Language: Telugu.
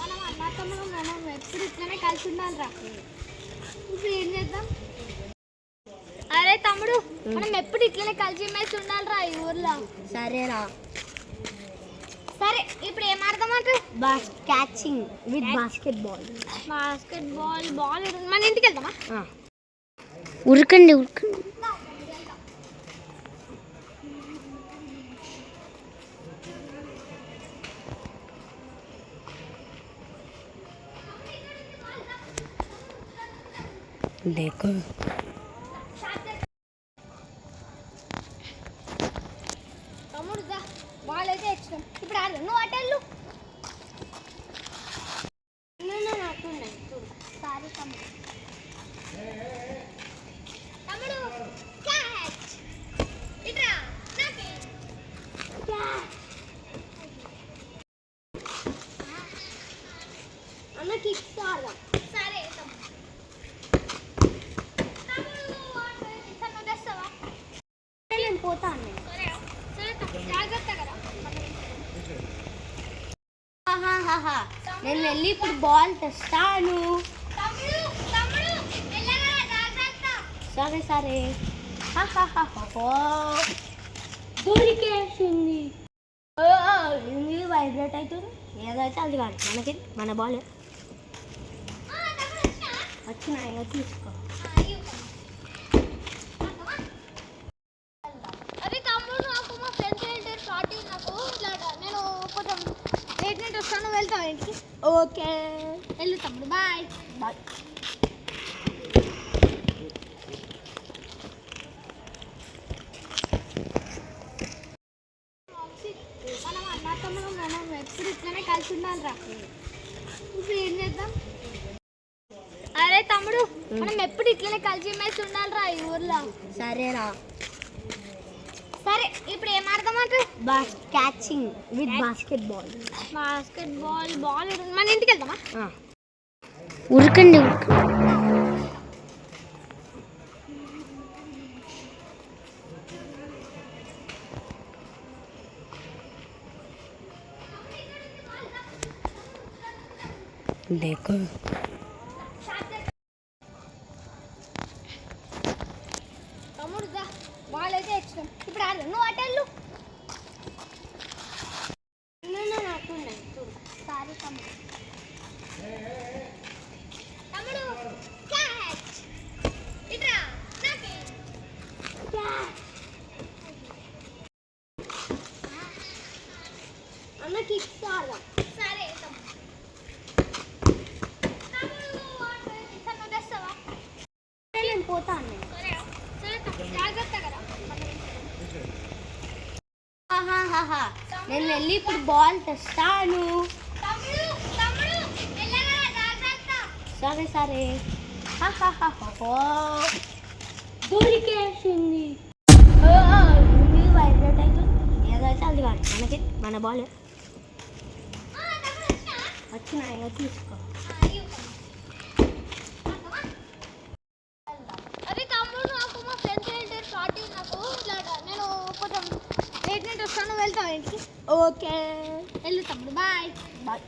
మనం అన్నతమ్ముడు మనం ఎప్పుడు ఇట్లనే కలిసి ఉండాలిరా. ఇప్పుడు ఏం చేద్దాం? అరే తమ్ముడు, మనం ఎప్పుడు ఇట్లనే కలిసి మెలిసి ఉండాలిరా ఈ ఊర్లో. సరేరా. సరే, ఇప్పుడు ఏం ఆడదామంటే? Catching with basketball. Ball మన ఇంటికి వెళ్దామా? ఉరకండి. देखो తమ్ముడు బాల్ అయితే ఇచ్చాం. ఇప్పుడు ఆడదాం. నువ్వు అటెళ్ళు. నాకున్నాయి చూడు. సారీ తమ్ముడు. తమ్ముడు క్యాచ్. ఇట్రా నాకే క్యాచ్. అన్న కిక్స్ ఆడదాం. సరే తమ్ముడు. పోతాను నేను వెళ్ళి ఇప్పుడు బాల్ తెస్తాను. సరే సరే. దొరికేసింది. వైబ్రేట్ అవుతుంది. ఏదైతే అది కాదు, మనకి మన బాల్ వచ్చినాయి. తీసుకో. వస్తాను. వెళ్తావు ఇంటికి? ఓకే, వెళ్ళు తమ్ముడు. Bye bye. మనం అన్నతమ్ముడు మనం ఎప్పుడు ఇట్లనే కలిసి ఉండాలిరా. ఇప్పుడు ఏం చేద్దాం? అరే తమ్ముడు, మనం ఎప్పుడు ఇట్లనే కలిసి మెలిసి ఉండాలిరా ఈ ఊర్లో. సరేరా. సరే, ఇప్పుడు ఏం ఆడదామంటే? Catching with basketball. Ball మన ఇంటికి వెళ్దామా? ఉరకండి. देखो తమ్ముడు బాల్ అయితే ఇచ్చాం. ఇప్పుడు ఆడదాం. నువ్వు అటెళ్ళు. నాకున్నాయి చూడు. సారీ తమ్ముడు. తమ్ముడు క్యాచ్. ఇట్రా నాకే క్యాచ్. అన్న కిక్స్ ఆడదాం. సరే తమ్ముడు. నేను పోతాను. నేను వెళ్ళి ఇప్పుడు బాల్ తెస్తాను. సరే సరే. దొరికేసింది. వైబ్రేట్ అవుతుంది. ఏదైతే అది కాదు, మనకి మన బాల్ వచ్చినాయి. తీసుకో. అరే తమ్ముడు, నాకు మా ఫ్రెండ్స్ ఏంటారు పార్టీ. నాకు ఇట్లా నేను కొంచెం లేట్ నైట్ వస్తాను. వెళ్తావు ఇంటికి? ఓకే, వెళ్ళు తమ్ముడు. Bye bye.